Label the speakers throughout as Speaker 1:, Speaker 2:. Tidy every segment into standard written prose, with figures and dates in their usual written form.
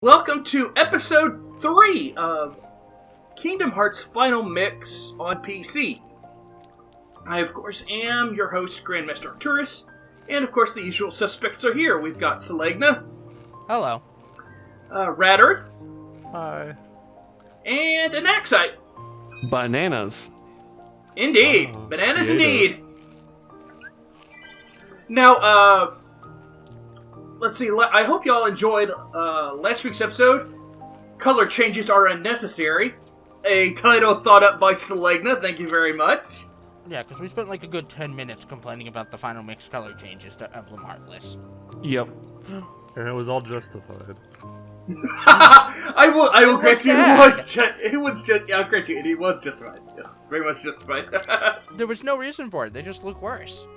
Speaker 1: Welcome to episode 3 of Kingdom Hearts Final Mix on PC. I, of course, am your host, Grandmaster Arturus, and of course the usual suspects are here. We've got Selegna.
Speaker 2: Hello.
Speaker 1: Rad Earth.
Speaker 3: Hi.
Speaker 1: And Anaxite.
Speaker 3: Bananas.
Speaker 1: Indeed. Bananas indeed. Now, let's see, I hope y'all enjoyed last week's episode. Color changes are unnecessary. A title thought up by Selegna, thank you very much.
Speaker 2: Yeah, because we spent like a good 10 minutes complaining about the final mix color changes to Emblem Heartless.
Speaker 3: Yep.
Speaker 4: And it was all justified.
Speaker 1: I will grant you, it was justified. Yeah, very much justified.
Speaker 2: There was no reason for it, they just look worse.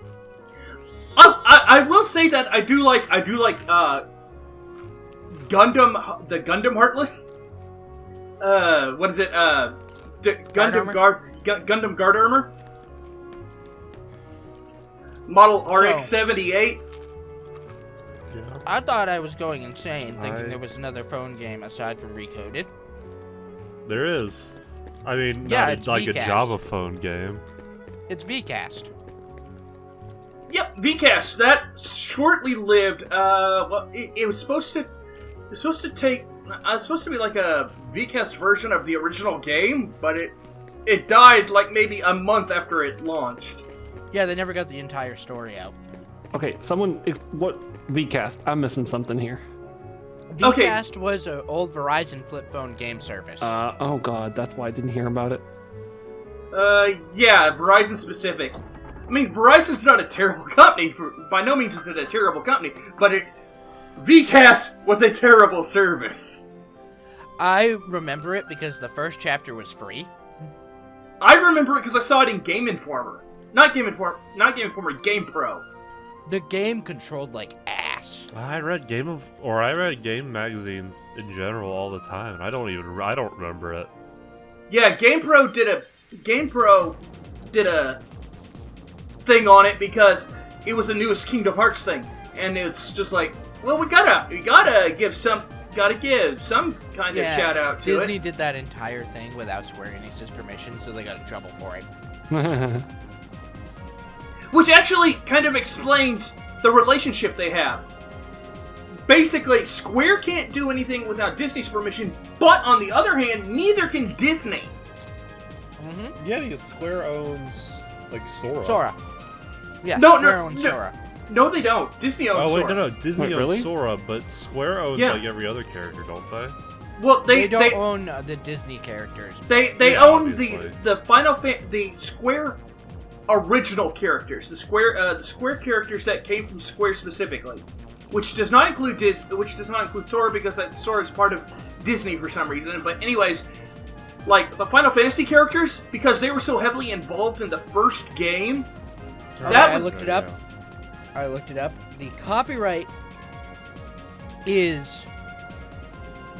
Speaker 1: I will say that I do like Gundam, the Gundam Heartless. What is it? Gundam Guard Armor. Model RX-78.
Speaker 4: Yeah.
Speaker 2: I thought I was going insane thinking there was another phone game aside from Recoded.
Speaker 4: There is. I mean,
Speaker 2: Yeah,
Speaker 4: not
Speaker 2: it's
Speaker 4: like a
Speaker 2: Vcast.
Speaker 4: Java phone game.
Speaker 2: It's Vcast.
Speaker 1: Yep, Vcast. That shortly lived. Well, it was supposed to. It's supposed to take. It's supposed to be like a Vcast version of the original game, but it died like maybe a month after it launched.
Speaker 2: Yeah, they never got the entire story out.
Speaker 3: Okay, what Vcast? I'm missing something here.
Speaker 2: Vcast was an old Verizon flip phone game service.
Speaker 3: Oh god, that's why I didn't hear about it.
Speaker 1: Yeah, Verizon specific. I mean, Verizon's not a terrible company. By no means is it a terrible company, but Vcast was a terrible service.
Speaker 2: I remember it because the first chapter was free.
Speaker 1: I remember it because I saw it in Game Informer. Not Game Informer, Game Pro.
Speaker 2: The game controlled like ass.
Speaker 4: I read game magazines in general all the time. I don't remember it.
Speaker 1: Yeah, Game Pro did a thing on it because it was the newest Kingdom Hearts thing, and it's just like, well, we gotta give some kind of shout out to
Speaker 2: Disney
Speaker 1: it.
Speaker 2: did that entire thing without Square-Enix's permission, so they got in trouble for it.
Speaker 1: Which actually kind of explains the relationship they have. Basically, Square can't do anything without Disney's permission, but on the other hand, neither can Disney.
Speaker 2: Mm-hmm.
Speaker 4: Yeah, because Square owns, like, Sora.
Speaker 2: Sora. Yeah,
Speaker 1: Square
Speaker 2: owns Sora.
Speaker 1: No, they don't. Disney owns
Speaker 4: Oh, wait,
Speaker 1: Sora.
Speaker 4: no. Disney owns
Speaker 3: really?
Speaker 4: Sora, but Square owns, like, every other character, don't they?
Speaker 1: Well,
Speaker 2: They don't own the Disney characters.
Speaker 1: They
Speaker 4: Yeah,
Speaker 1: own
Speaker 4: obviously.
Speaker 1: the Square original characters, the Square characters that came from Square specifically, which does not include Sora because Sora is part of Disney for some reason. But anyways, like the Final Fantasy characters, because they were so heavily involved in the first game.
Speaker 2: Okay, I looked it up. The copyright is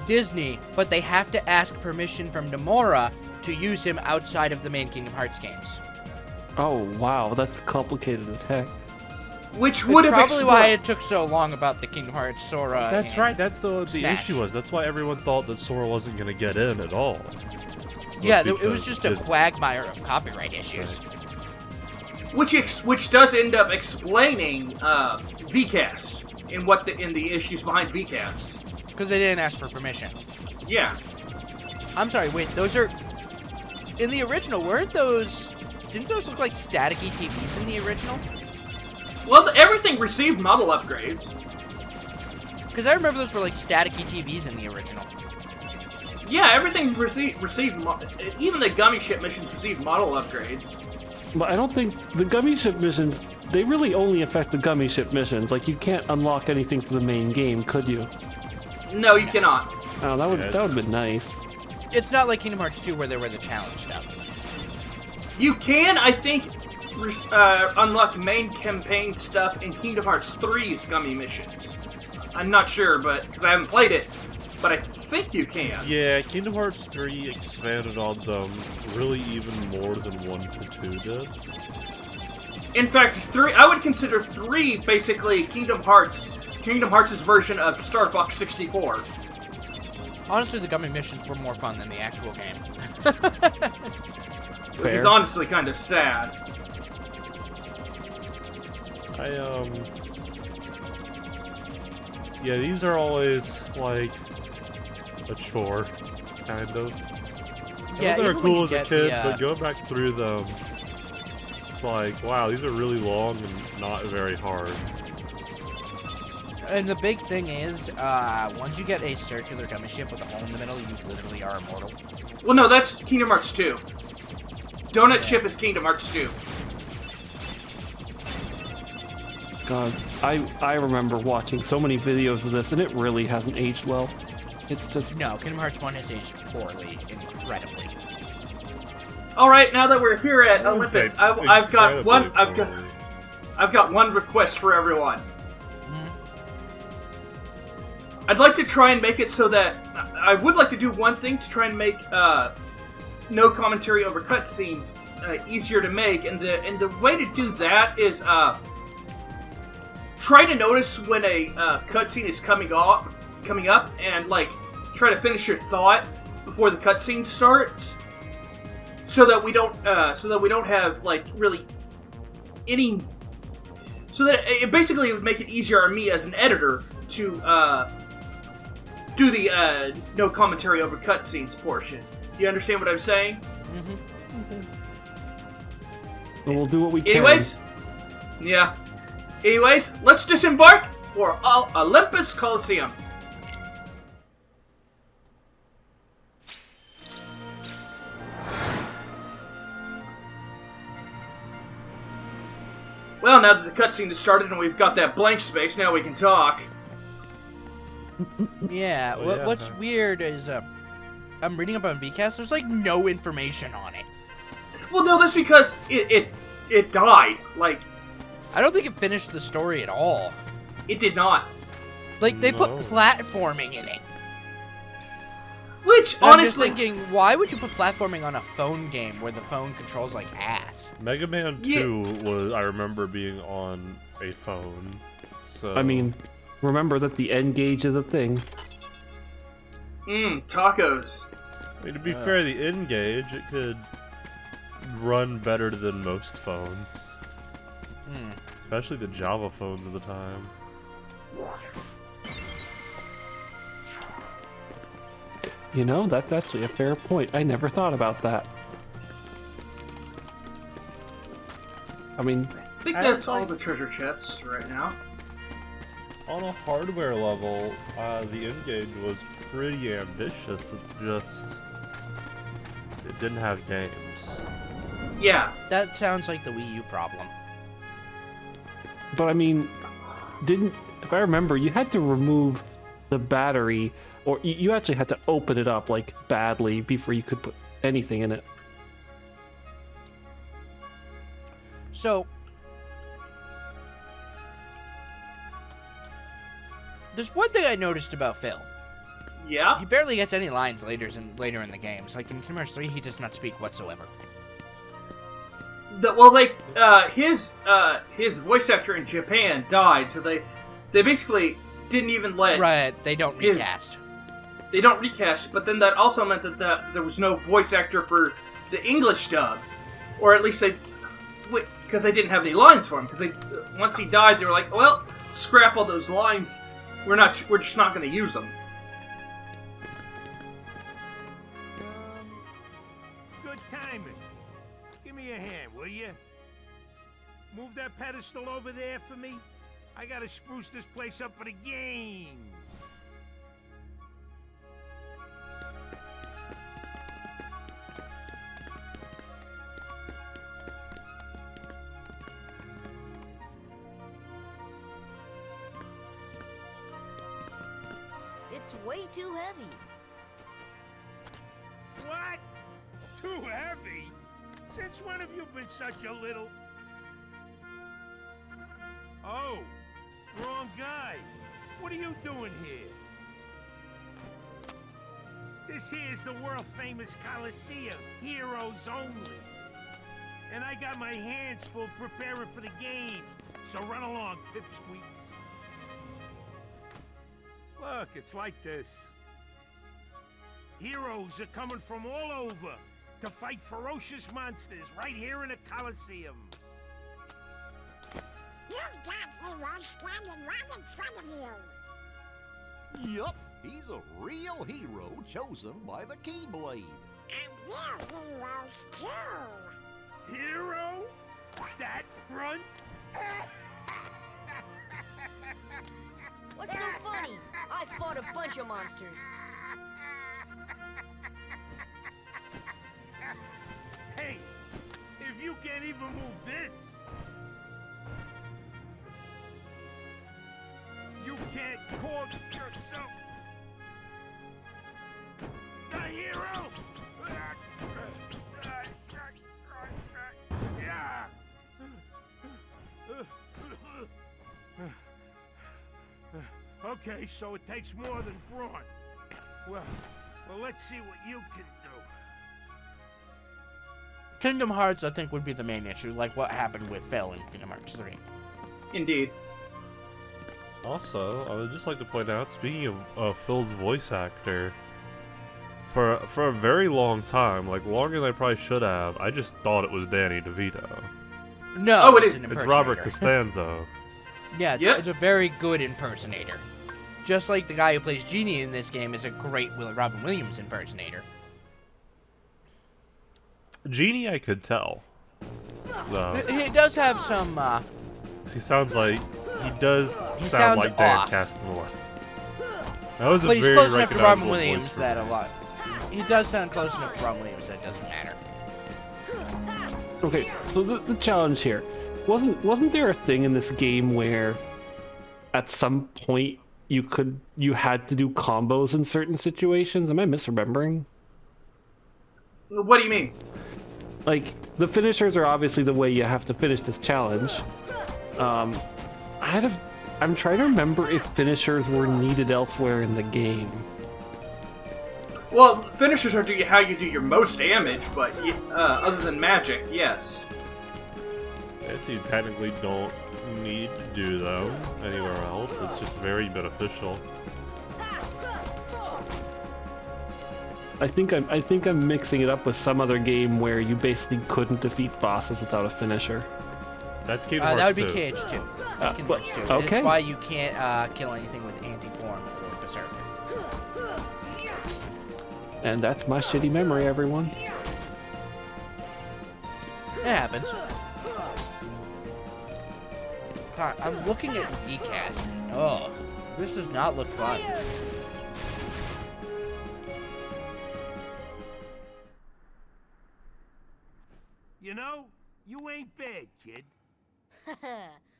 Speaker 2: Disney, but they have to ask permission from Nomura to use him outside of the main Kingdom Hearts games.
Speaker 3: Oh wow, that's complicated as heck.
Speaker 1: Which would have
Speaker 2: probably why it took so long about the Kingdom Hearts Sora.
Speaker 4: That's right, that's the
Speaker 2: Smash.
Speaker 4: issue was. That's why everyone thought that Sora wasn't going to get in at all.
Speaker 2: Yeah, it was
Speaker 4: because
Speaker 2: just a
Speaker 4: Disney-
Speaker 2: quagmire of copyright issues.
Speaker 1: which does end up explaining Vcast in the issues behind Vcast.
Speaker 2: Because they didn't ask for permission.
Speaker 1: Yeah.
Speaker 2: I'm sorry, wait, those are... In the original, weren't those... Didn't those look like staticky TVs in the original?
Speaker 1: Well, everything received model upgrades.
Speaker 2: Because I remember those were like staticky TVs in the original.
Speaker 1: Yeah, everything received even the gummy ship missions received model upgrades.
Speaker 3: But I don't think the gummy ship missions, they really only affect the gummy ship missions. Like, you can't unlock anything for the main game, could you?
Speaker 1: No, you cannot.
Speaker 3: Oh, that would have been nice.
Speaker 2: It's not like Kingdom Hearts 2 where there were the challenge stuff.
Speaker 1: You can, I think, unlock main campaign stuff in Kingdom Hearts 3's gummy missions. I'm not sure, because I haven't played it, but I think you can.
Speaker 4: Yeah, Kingdom Hearts 3 expanded on them really even more than 1 to 2 did.
Speaker 1: In fact, I would consider 3 basically Kingdom Hearts' version of Star Fox 64.
Speaker 2: Honestly, the gummy missions were more fun than the actual game.
Speaker 1: Which is honestly kind of sad.
Speaker 4: Yeah, these are always, like, a chore, kind of.
Speaker 2: Yeah,
Speaker 4: they were
Speaker 2: even when
Speaker 4: cool
Speaker 2: you
Speaker 4: as a
Speaker 2: get
Speaker 4: kid,
Speaker 2: the,
Speaker 4: but going back through them, it's like, wow, these are really long and not very hard.
Speaker 2: And the big thing is, once you get a circular gummy ship with a hole in the middle, you literally are immortal.
Speaker 1: Well, no, that's Kingdom Hearts 2. Donut Ship is Kingdom Hearts 2.
Speaker 3: God, I remember watching so many videos of this, and it really hasn't aged well. It's just...
Speaker 2: No, Kingdom Hearts 1 has aged poorly, incredibly.
Speaker 1: All right, now that we're here at
Speaker 4: I wouldn't
Speaker 1: Olympus,
Speaker 4: say
Speaker 1: I've got one.
Speaker 4: incredibly
Speaker 1: I've got one request for everyone. I'd like to try and make it so that I would like to do one thing to try and make no commentary over cutscenes easier to make, and the way to do that is try to notice when a cutscene is coming up, and like try to finish your thought before the cutscene starts, so that we don't have like really any. So that it basically would make it easier on me as an editor to do the no commentary over cutscenes portion. Do you understand what I'm saying?
Speaker 3: And we'll do what we can.
Speaker 1: Anyways, yeah. Anyways, let's disembark for Olympus Coliseum. Well, now that the cutscene has started and we've got that blank space, now we can talk.
Speaker 2: Yeah,
Speaker 4: Oh, yeah.
Speaker 2: what's weird is, I'm reading up on VCast, there's like no information on it.
Speaker 1: Well, no, that's because it died. Like,
Speaker 2: I don't think it finished the story at all.
Speaker 1: it did not.
Speaker 2: Like, they put
Speaker 4: No.
Speaker 2: platforming in it.
Speaker 1: Which,
Speaker 2: And
Speaker 1: honestly...
Speaker 2: I'm just thinking, why would you put platforming on a phone game where the phone controls like ass?
Speaker 4: Mega Man
Speaker 1: Yeah.
Speaker 4: 2 was, I remember being on a phone, so...
Speaker 3: I mean, remember that the N gauge is a thing.
Speaker 1: Tacos.
Speaker 4: I mean, to be fair, the N-Gage, it could run better than most phones. Especially the Java phones of the time.
Speaker 3: You know, that's actually a fair point. I never thought about that. I mean,
Speaker 1: I think that's all the treasure chests right now.
Speaker 4: On a hardware level, the N-Gage was pretty ambitious. It's just... it didn't have games.
Speaker 1: Yeah.
Speaker 2: That sounds like the Wii U problem.
Speaker 3: but I mean, if I remember, you had to remove the battery, or you actually had to open it up, like, badly before you could put anything in it.
Speaker 2: So, there's one thing I noticed about Phil.
Speaker 1: Yeah?
Speaker 2: He barely gets any lines later in the games. Like in Kingdom Hearts 3, he does not speak whatsoever.
Speaker 1: His voice actor in Japan died, so they basically didn't even let...
Speaker 2: Right, they don't recast.
Speaker 1: They don't recast, but then that also meant that there was no voice actor for the English dub. Or at least because they didn't have any lines for him. Because once he died, they were like, well, scrap all those lines. We're just not going to use them.
Speaker 5: Good timing. Give me a hand, will you? Move that pedestal over there for me. I gotta spruce this place up for the games.
Speaker 6: It's way too heavy.
Speaker 5: What? Too heavy? Since when have you been such a little... Oh, wrong guy. What are you doing here? This here's the world-famous Coliseum, heroes only. And I got my hands full preparing for the games, so run along, pipsqueaks. Look, it's like this. Heroes are coming from all over to fight ferocious monsters right here in the Coliseum.
Speaker 6: You've got heroes standing right in front of you.
Speaker 7: Yup, he's a real hero chosen by the Keyblade.
Speaker 6: And we're heroes too.
Speaker 5: Hero? That grunt?
Speaker 8: What's so funny? I fought a bunch of monsters.
Speaker 5: Hey, if you can't even move this, you can't call yourself the hero. Yeah. Okay, so it takes more than brawn. Well, let's see what you can do.
Speaker 2: Kingdom Hearts, I think, would be the main issue, like what happened with Phil in Kingdom Hearts 3.
Speaker 1: Indeed.
Speaker 4: Also, I would just like to point out, speaking of Phil's voice actor, for a very long time, like longer than I probably should have, I just thought it was Danny DeVito.
Speaker 2: No,
Speaker 1: Oh, it
Speaker 2: it's
Speaker 1: is.
Speaker 2: an
Speaker 4: It's Robert
Speaker 2: impersonator.
Speaker 4: Costanzo.
Speaker 2: Yeah,
Speaker 1: Yep.
Speaker 2: it's a very good impersonator. Just like the guy who plays Genie in this game is a great Robin Williams impersonator.
Speaker 4: Genie, I could tell. Though.
Speaker 2: He does have some,
Speaker 4: He sounds like he does
Speaker 2: He
Speaker 4: sound
Speaker 2: sounds
Speaker 4: like Dan
Speaker 2: off.
Speaker 4: Castellaneta. That was a
Speaker 2: but he's
Speaker 4: very
Speaker 2: close enough to Robin
Speaker 4: recognizable voice
Speaker 2: Williams
Speaker 4: for
Speaker 2: that
Speaker 4: me.
Speaker 2: a lot. He does sound close enough to Robin Williams that it doesn't matter.
Speaker 3: Okay, so the challenge here wasn't there a thing in this game where at some point you had to do combos in certain situations? Am I misremembering?
Speaker 1: What do you mean?
Speaker 3: Like, the finishers are obviously the way you have to finish this challenge. I'm trying to remember if finishers were needed elsewhere in the game.
Speaker 1: Well, finishers are how you do your most damage, but other than magic, yes.
Speaker 4: I guess you technically don't need to do them anywhere else. It's just very beneficial.
Speaker 3: I think I'm mixing it up with some other game where you basically couldn't defeat bosses without a finisher.
Speaker 4: That's Kingdom Hearts
Speaker 2: That would be
Speaker 4: 2.
Speaker 2: Cage 2. Kingdom
Speaker 3: but-
Speaker 2: Hearts 2.
Speaker 3: okay.
Speaker 2: That's why you can't kill anything with Anti-Form or Berserk.
Speaker 3: And that's my shitty memory, everyone.
Speaker 2: It happens. God, I'm looking at Vcast. Oh, this does not look fun.
Speaker 5: You know, you ain't bad, kid.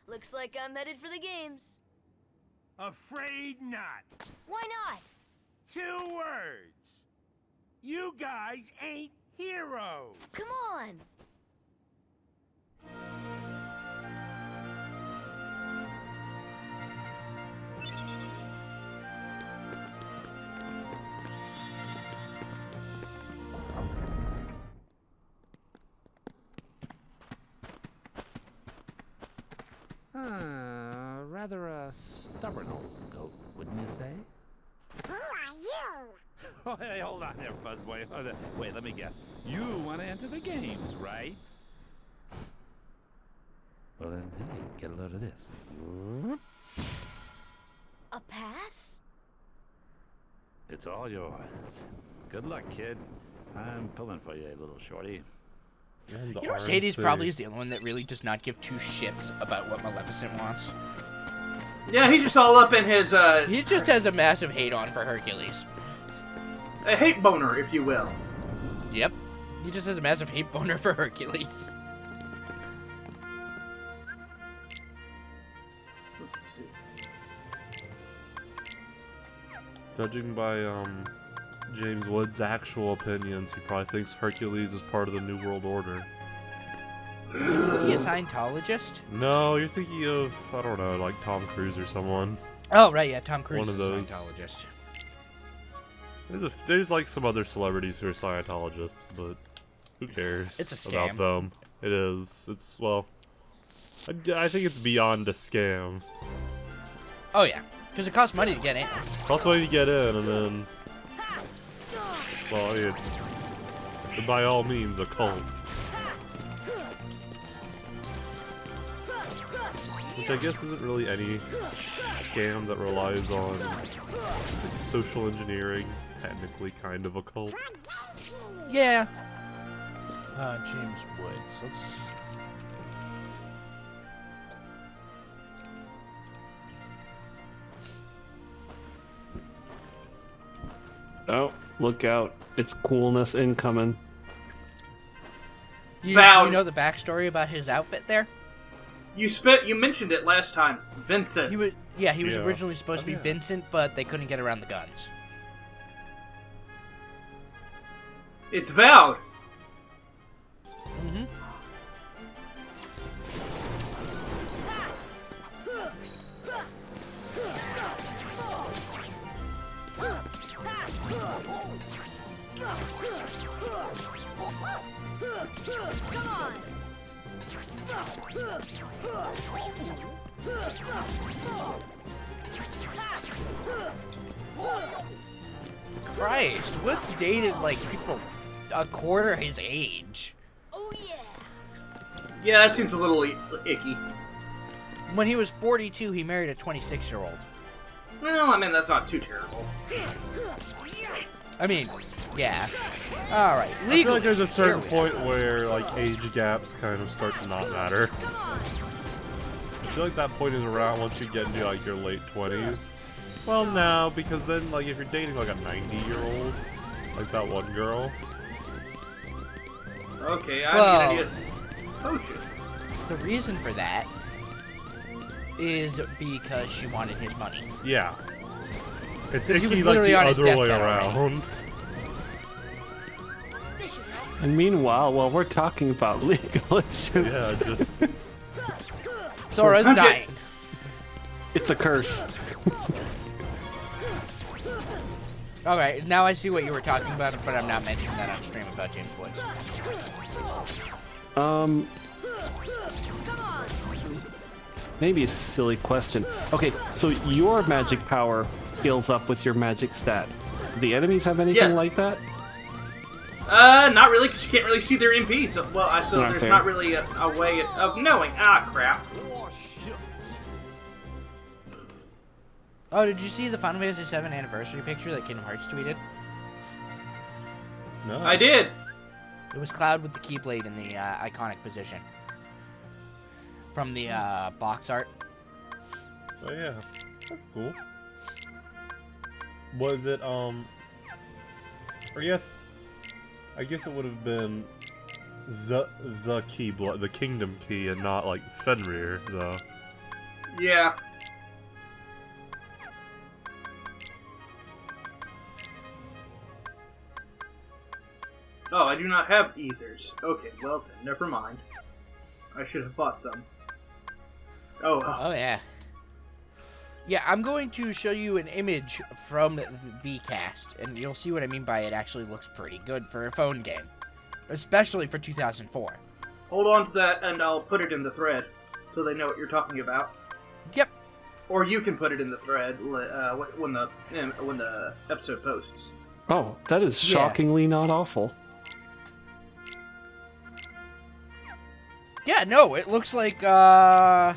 Speaker 8: Looks like I'm headed for the games.
Speaker 5: Afraid not.
Speaker 8: Why not?
Speaker 5: 2 words. You guys ain't heroes.
Speaker 8: Come on.
Speaker 9: Rather a stubborn old goat, wouldn't you say?
Speaker 6: Who are you?
Speaker 9: Oh, hey, hold on there, Fuzzboy. Wait, let me guess. You want to enter the games, right? Well then, hey, get a load of this.
Speaker 8: A pass?
Speaker 9: It's all yours. Good luck, kid. I'm pulling for you, little shorty.
Speaker 4: And the
Speaker 2: You know, Sadie's
Speaker 4: RNC.
Speaker 2: probably is the only one that really does not give 2 shits about what Maleficent wants.
Speaker 1: Yeah, he's just all up in his
Speaker 2: He just has a massive hate on for Hercules.
Speaker 1: a hate boner, if you will.
Speaker 2: Yep. He just has a massive hate boner for Hercules.
Speaker 1: Let's see.
Speaker 4: Judging by James Wood's actual opinions, he probably thinks Hercules is part of the New World Order.
Speaker 2: Isn't he a Scientologist?
Speaker 4: No, you're thinking of, I don't know, like Tom Cruise or someone.
Speaker 2: Oh, right, yeah, Tom Cruise
Speaker 4: One of
Speaker 2: is a
Speaker 4: those.
Speaker 2: Scientologist.
Speaker 4: There's like some other celebrities who are Scientologists, but who cares
Speaker 2: It's a
Speaker 4: about
Speaker 2: scam.
Speaker 4: them? It is. It's, well, I think it's beyond a scam.
Speaker 2: Oh, yeah, because it costs money to get in.
Speaker 4: Costs money to get in, and then Well, it's by all means a cult. Which I guess isn't really any scam that relies on like, social engineering. Technically kind of a cult.
Speaker 2: Yeah. James Woods. Let's...
Speaker 3: Oh, look out. It's coolness incoming.
Speaker 2: You
Speaker 1: Vowed.
Speaker 2: know the backstory about his outfit there?
Speaker 1: You mentioned it last time. Vincent.
Speaker 2: He was
Speaker 4: Yeah.
Speaker 2: originally supposed to be
Speaker 4: yeah.
Speaker 2: Vincent, but they couldn't get around the guns.
Speaker 1: It's Vowed.
Speaker 2: Mm-hmm.
Speaker 8: Come on!
Speaker 2: Christ, Woods dated like people a quarter his age.
Speaker 8: Oh yeah!
Speaker 1: Yeah, that seems a little icky.
Speaker 2: When he was 42, he married a 26-year-old.
Speaker 1: Well, I mean, that's not too terrible.
Speaker 2: I mean, yeah. All right,
Speaker 4: I feel
Speaker 2: legally.
Speaker 4: like there's a certain
Speaker 2: here we are.
Speaker 4: point where like age gaps kind of start to not matter.
Speaker 8: Come on!
Speaker 4: I feel like that point is around once you get into like your late 20s. Well, no, because then like if you're dating like a 90-year-old, like that one girl.
Speaker 1: Okay, I
Speaker 2: Well-
Speaker 1: mean, I need a potion.
Speaker 2: The reason for that is because she wanted his money.
Speaker 4: Yeah. It's
Speaker 2: 'Cause he was
Speaker 4: icky like
Speaker 2: literally
Speaker 4: the
Speaker 2: on his
Speaker 4: other way
Speaker 2: deathbed already.
Speaker 4: around.
Speaker 8: This should help.
Speaker 3: And meanwhile, while we're talking about legal issues,
Speaker 4: Yeah, just
Speaker 2: Sora's
Speaker 1: I'm
Speaker 2: dying.
Speaker 3: it's a curse.
Speaker 2: Okay, now I see what you were talking about, but I'm not mentioning that on stream about James Woods.
Speaker 8: Come on!
Speaker 3: Maybe a silly question. Okay, so your magic power heals up with your magic stat. Do the enemies have anything
Speaker 1: Yes.
Speaker 3: like that?
Speaker 1: Not really, because you can't really see their MP. So, so
Speaker 3: Not
Speaker 1: there's
Speaker 3: fair.
Speaker 1: not really a way of knowing. Ah, crap.
Speaker 7: Oh, shucks.
Speaker 2: Oh, did you see the Final Fantasy VII anniversary picture that Kingdom Hearts tweeted?
Speaker 4: no.
Speaker 1: I did.
Speaker 2: It was Cloud with the Keyblade in the iconic position. From the box art.
Speaker 4: Oh yeah, that's cool. Was it or yes, I guess it would have been the kingdom key, and not like Fenrir though.
Speaker 1: Yeah. Oh, I do not have ethers. Okay, well then, never mind. I should have bought some. Oh,
Speaker 2: Oh, yeah. Yeah, I'm going to show you an image from the VCast, and you'll see what I mean by it actually looks pretty good for a phone game. Especially for 2004.
Speaker 1: hold on to that, and I'll put it in the thread, so they know what you're talking about.
Speaker 2: Yep.
Speaker 1: Or you can put it in the thread when the episode posts.
Speaker 3: Oh, that is
Speaker 2: Yeah.
Speaker 3: shockingly not awful.
Speaker 2: Yeah, no, it looks like,
Speaker 1: That's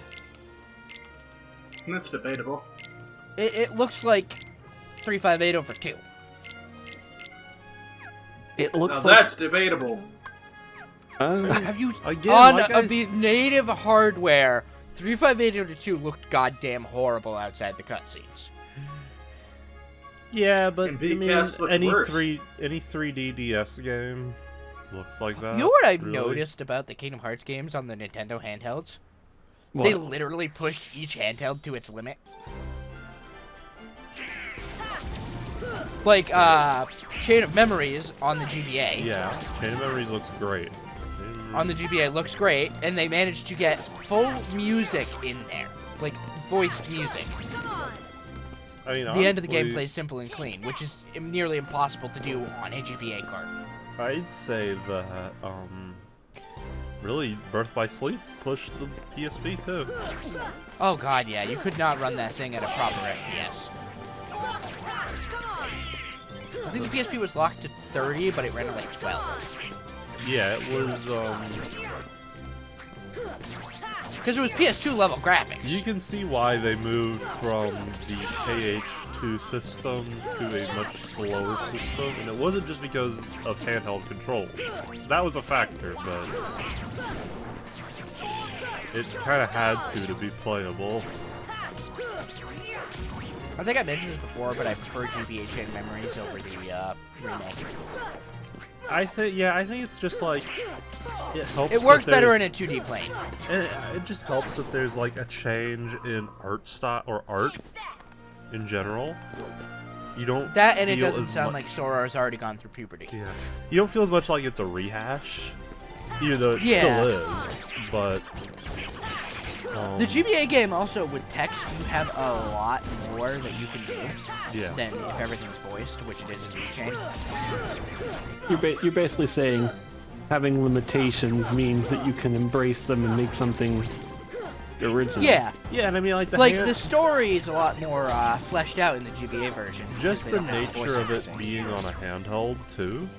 Speaker 1: debatable.
Speaker 2: it looks like 358 over 2.
Speaker 3: It looks
Speaker 1: Now
Speaker 3: like...
Speaker 1: that's debatable.
Speaker 2: Have you...
Speaker 4: Again,
Speaker 2: on
Speaker 4: like I-
Speaker 2: the native hardware, 358 over 2 looked goddamn horrible outside the cutscenes.
Speaker 4: Yeah, but
Speaker 1: And
Speaker 4: I mean,
Speaker 1: VCast looked
Speaker 4: any
Speaker 1: worse.
Speaker 4: 3D DS game looks like that.
Speaker 2: You know what I've
Speaker 4: really.
Speaker 2: noticed about the Kingdom Hearts games on the Nintendo handhelds?
Speaker 3: What?
Speaker 2: They literally pushed each handheld to its limit. Like, Chain of Memories on the GBA.
Speaker 4: Yeah, Chain of Memories looks great.
Speaker 2: On the GBA looks great, and they managed to get full music in there. Like, voiced music.
Speaker 8: Come on!
Speaker 4: I mean,
Speaker 2: The end of the game
Speaker 4: honestly,
Speaker 2: plays simple and clean, which is nearly impossible to do on a GBA card.
Speaker 4: I'd say that really Birth by Sleep pushed the PSP too.
Speaker 2: Oh god, yeah, you could not run that thing at a proper FPS.
Speaker 8: Come on!
Speaker 2: think the PSP was locked to 30, but it ran at like 12.
Speaker 4: Yeah, it was.
Speaker 2: Because it was PS2 level graphics.
Speaker 4: You can see why they moved from the KH2 system to a much slower system, and it wasn't just because of handheld controls. That was a factor, but it kind of had to be playable.
Speaker 2: I think I mentioned this before, but I prefer GBA chain memories over the remake.
Speaker 4: I think it's just like it helps.
Speaker 2: It works better in a 2D plane.
Speaker 4: It just helps that there's like a change in art style or art in general. You don't
Speaker 2: that, and it
Speaker 4: feel
Speaker 2: doesn't
Speaker 4: as
Speaker 2: sound like Sora has already gone through puberty.
Speaker 4: Yeah, you don't feel as much like it's a rehash, even though it still is. But
Speaker 2: the GBA game also with text, you have a lot more that you can do than if everything's voiced, which it is in V-Chain.
Speaker 3: You're basically saying having limitations means that you can embrace them and make something original.
Speaker 2: Yeah.
Speaker 4: Yeah, and I mean like
Speaker 2: the story is a lot more fleshed out in the GBA version.
Speaker 4: Just the nature of it being on a handheld too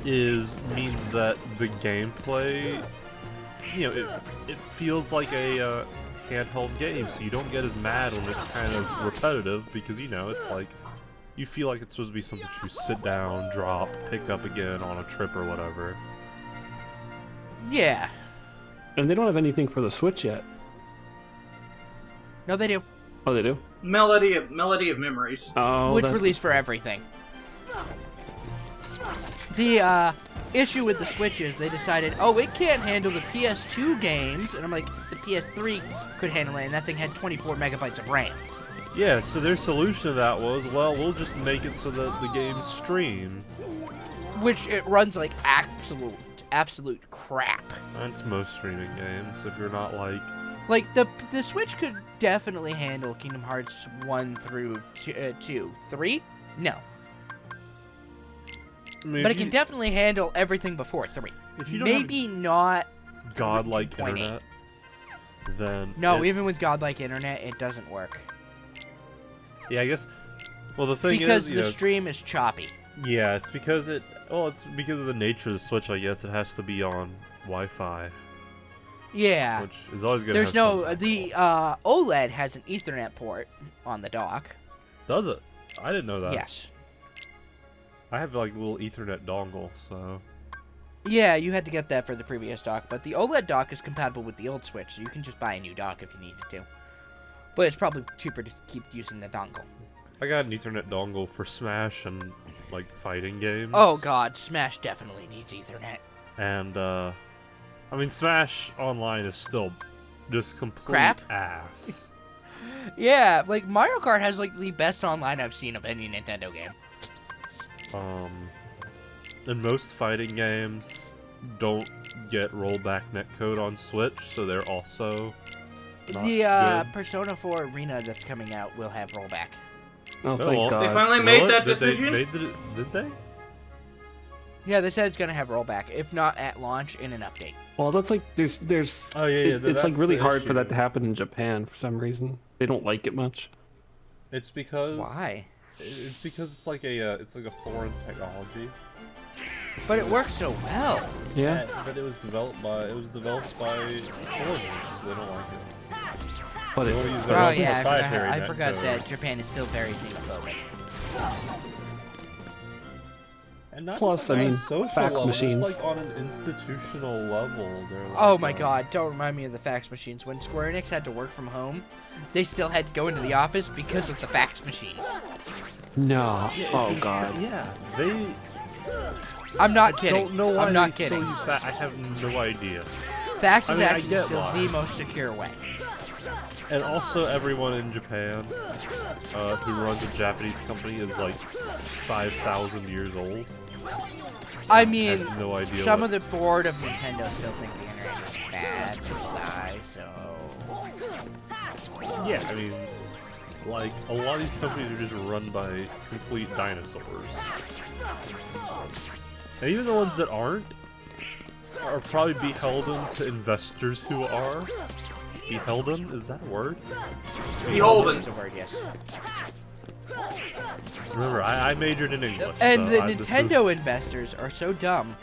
Speaker 4: means that the gameplay, you know, it feels like a handheld game, so you don't get as mad when it's kind of repetitive because, you know, it's like you feel like it's supposed to be something you sit down, drop, pick up again on a trip or whatever.
Speaker 2: Yeah.
Speaker 3: And they don't have anything for the Switch yet.
Speaker 2: No, they do.
Speaker 3: Oh, they do?
Speaker 1: Melody of Memories.
Speaker 3: Oh,
Speaker 2: which released for everything. The issue with the Switch is they decided, oh, it can't handle the PS2 games, and I'm like, the PS3 could handle it, and that thing had 24 megabytes of RAM.
Speaker 4: Yeah, so their solution to that was, well, we'll just make it so that the games stream.
Speaker 2: Which it runs like absolute crap.
Speaker 4: That's most streaming games, if you're not like...
Speaker 2: Like, the Switch could definitely handle Kingdom Hearts 1 through 2. 3? No.
Speaker 4: I mean,
Speaker 2: but it can definitely handle everything before 3.
Speaker 4: If you don't
Speaker 2: Maybe not
Speaker 4: godlike
Speaker 2: 2.8.
Speaker 4: internet, then
Speaker 2: no, even with godlike internet, it doesn't work.
Speaker 4: Yeah, I guess. Well, the thing
Speaker 2: because
Speaker 4: is,
Speaker 2: the stream is choppy.
Speaker 4: Yeah, it's because it's because of the nature of the Switch. I guess it has to be on Wi-Fi.
Speaker 2: Yeah.
Speaker 4: Which is always gonna.
Speaker 2: There's
Speaker 4: have
Speaker 2: no
Speaker 4: something.
Speaker 2: the OLED has an Ethernet port on the dock.
Speaker 4: Does it? I didn't know that.
Speaker 2: Yes.
Speaker 4: I have like a little Ethernet dongle, so.
Speaker 2: Yeah, you had to get that for the previous dock, but the OLED dock is compatible with the old Switch, so you can just buy a new dock if you needed to. But it's probably cheaper to keep using the dongle.
Speaker 4: I got an Ethernet dongle for Smash and like fighting games.
Speaker 2: Oh god, Smash definitely needs Ethernet.
Speaker 4: And I mean Smash Online is still just complete
Speaker 2: crap
Speaker 4: ass.
Speaker 2: Yeah, like Mario Kart has like the best online I've seen of any Nintendo game.
Speaker 4: And most fighting games don't get rollback netcode on Switch, so they're also not
Speaker 2: the
Speaker 4: good.
Speaker 2: Persona 4 Arena that's coming out will have rollback.
Speaker 3: Oh, thank God.
Speaker 1: They finally made that
Speaker 4: Did
Speaker 1: decision?
Speaker 4: Did they?
Speaker 2: Yeah, they said it's gonna have rollback, if not at launch, in an update.
Speaker 3: Well, that's like there's.
Speaker 4: Oh yeah,
Speaker 3: it's like
Speaker 4: that's
Speaker 3: really
Speaker 4: the
Speaker 3: hard for that
Speaker 4: issue.
Speaker 3: to happen in Japan for some reason. They don't like it much.
Speaker 4: It's because
Speaker 2: Why?
Speaker 4: It's because it's like a foreign technology.
Speaker 2: But it works so well.
Speaker 3: Yeah.
Speaker 4: But it was developed by foreigners. So they don't like it.
Speaker 3: But
Speaker 4: They
Speaker 3: it,
Speaker 4: wanna use their
Speaker 2: Oh
Speaker 4: own
Speaker 2: yeah,
Speaker 4: proprietary
Speaker 2: I forgot
Speaker 4: netcode.
Speaker 2: that Japan is still very xenophobic.
Speaker 4: And not
Speaker 3: Plus,
Speaker 4: just on
Speaker 3: I
Speaker 4: a
Speaker 3: mean,
Speaker 4: social
Speaker 3: fax
Speaker 4: level,
Speaker 3: machines.
Speaker 4: Just like on an institutional level. They're like,
Speaker 2: Oh my god, don't remind me of the fax machines. When Square-Enix had to work from home, they still had to go into the office because of the fax machines.
Speaker 3: no.
Speaker 4: Yeah,
Speaker 3: Oh
Speaker 4: it's
Speaker 3: God.
Speaker 4: Yeah, they.
Speaker 2: I'm not
Speaker 4: I
Speaker 2: kidding.
Speaker 4: don't know why
Speaker 2: I'm not
Speaker 4: they
Speaker 2: kidding.
Speaker 4: Still use that. I have no idea.
Speaker 2: Fax
Speaker 4: I
Speaker 2: is
Speaker 4: mean, I
Speaker 2: actually
Speaker 4: get
Speaker 2: still
Speaker 4: why.
Speaker 2: the most secure way.
Speaker 4: And also, everyone in Japan who runs a Japanese company is like 5,000 years old.
Speaker 2: I mean,
Speaker 4: has no idea
Speaker 2: some
Speaker 4: what-
Speaker 2: of the board of Nintendo still think the internet is bad, people die, so...
Speaker 4: Yeah, I mean, like, a lot of these companies are just run by complete dinosaurs. And even the ones that aren't are probably beholden to investors who are. Beholden? Is that a word?
Speaker 1: Beholden.
Speaker 2: Is a word, yes.
Speaker 4: Remember, I majored in English.
Speaker 2: And
Speaker 4: so
Speaker 2: the
Speaker 4: this
Speaker 2: Nintendo investors are so dumb.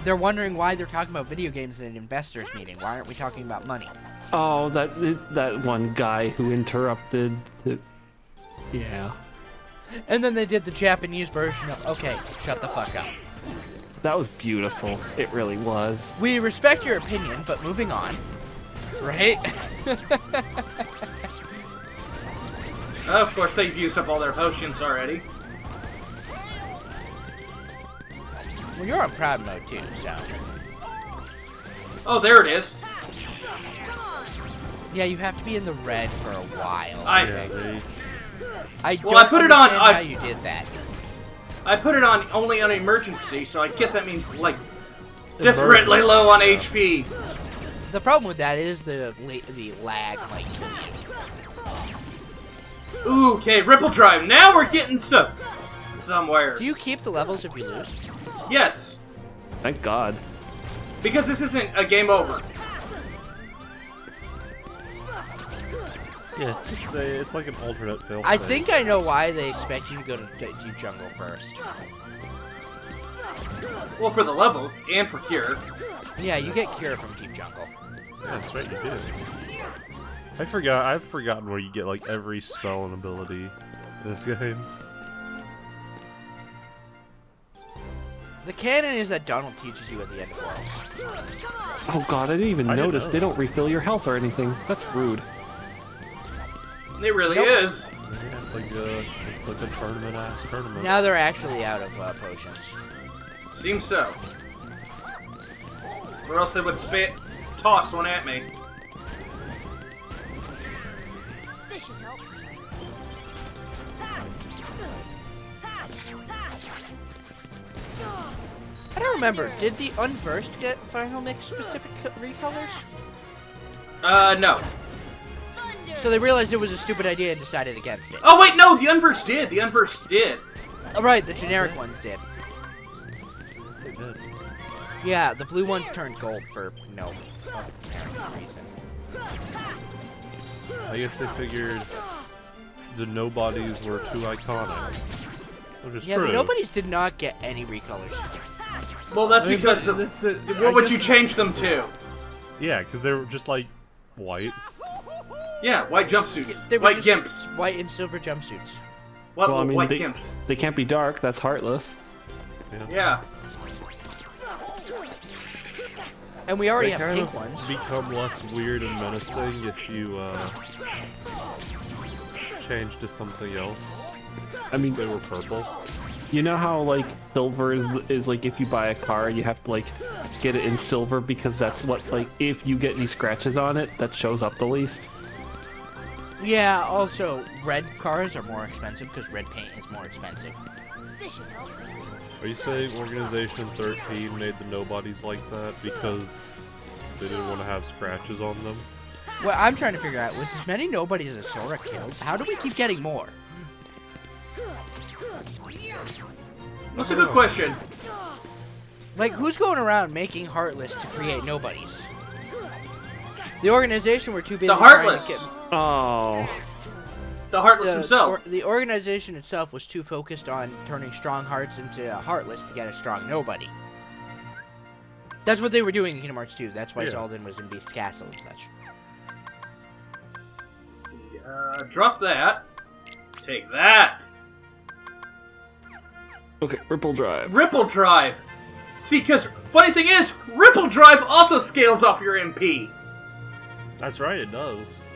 Speaker 2: They're wondering why they're talking about video games in an investors meeting. Why aren't we talking about money?
Speaker 3: Oh, that one guy who interrupted. Yeah.
Speaker 2: And then they did the Japanese version of, okay, shut the fuck up.
Speaker 3: That was beautiful. It really was.
Speaker 2: We respect your opinion, but moving on. Right?
Speaker 1: Of course, they've used up all their potions already.
Speaker 2: Well, you're on proud mode too, so.
Speaker 1: Oh, there it is.
Speaker 2: Yeah, you have to be in the red for a while. I
Speaker 1: put it on.
Speaker 2: How you did that.
Speaker 1: I put it on only on emergency, so I guess that means like desperately low on HP.
Speaker 2: The problem with that is the lag might kill you.
Speaker 1: Ooh, okay, Ripple Drive. Now we're getting somewhere.
Speaker 2: Do you keep the levels if you lose?
Speaker 1: Yes.
Speaker 3: Thank God.
Speaker 1: Because this isn't a game over.
Speaker 4: Yeah, it's like an alternate film.
Speaker 2: I think I know why they expect you to go to Deep Jungle first.
Speaker 1: Well, for the levels and for Cure.
Speaker 2: Yeah, you get Cure from Deep Jungle.
Speaker 4: Yeah, that's right, you do. I've forgotten where you get like every spell and ability in this game.
Speaker 2: The canon is that Donald teaches you at the end of Worlds.
Speaker 3: Oh God, I didn't even notice. They don't refill your health or anything. That's rude.
Speaker 1: It really is.
Speaker 4: Yeah, it's like a tournament.
Speaker 2: Now they're actually out of potions.
Speaker 1: Seems so. Or else they would toss one at me.
Speaker 8: This should help.
Speaker 2: I don't remember. Did the Unversed get Final Mix specific recolors?
Speaker 1: No.
Speaker 2: So they realized it was a stupid idea and decided against it.
Speaker 1: Oh wait, no, the Unversed did. The Unversed did.
Speaker 2: Oh, right, the generic ones did.
Speaker 4: They did.
Speaker 2: Yeah, the blue ones turned gold for no apparent reason.
Speaker 4: I guess they figured the nobodies were too iconic. Which is
Speaker 2: Yeah,
Speaker 4: true.
Speaker 2: the nobodies did not get any recolors.
Speaker 1: Well, that's because what would you change them to?
Speaker 4: Yeah, because they were just like white.
Speaker 1: Yeah, white jumpsuits,
Speaker 2: They were
Speaker 1: white
Speaker 2: just
Speaker 1: gimps.
Speaker 2: White and silver jumpsuits.
Speaker 1: What?
Speaker 3: Well, I mean,
Speaker 1: white
Speaker 3: they,
Speaker 1: gimps.
Speaker 3: They can't be dark. That's heartless.
Speaker 1: Yeah.
Speaker 2: And we already
Speaker 4: They
Speaker 2: have
Speaker 4: kind
Speaker 2: pink
Speaker 4: of
Speaker 2: ones.
Speaker 4: become less weird and menacing if you change to something else.
Speaker 3: I mean,
Speaker 4: They were purple.
Speaker 3: you know how like silver is like if you buy a car, you have to like get it in silver because that's what like if you get any scratches on it, that shows up the least.
Speaker 2: Yeah, also, red cars are more expensive because red paint is more expensive.
Speaker 8: This should help.
Speaker 4: Are you saying Organization 13 made the nobodies like that because they didn't want to have scratches on them?
Speaker 2: What I'm trying to figure out, with as many nobodies as Sora kills, how do we keep getting more?
Speaker 1: That's a good question.
Speaker 2: Like, who's going around making Heartless to create nobodies? The organization were too busy
Speaker 1: The
Speaker 2: trying
Speaker 1: Heartless.
Speaker 2: to get...
Speaker 3: Oh,
Speaker 1: The Heartless themselves.
Speaker 2: The organization itself was too focused on turning strong hearts into Heartless to get a strong nobody. That's what they were doing in Kingdom Hearts 2. That's why Zaldin was in Beast's Castle and such.
Speaker 1: Let's see. Drop that. Take that.
Speaker 3: okay. Ripple Drive.
Speaker 1: Ripple Drive. See, because funny thing is, Ripple Drive also scales off your MP.
Speaker 4: That's right, it does.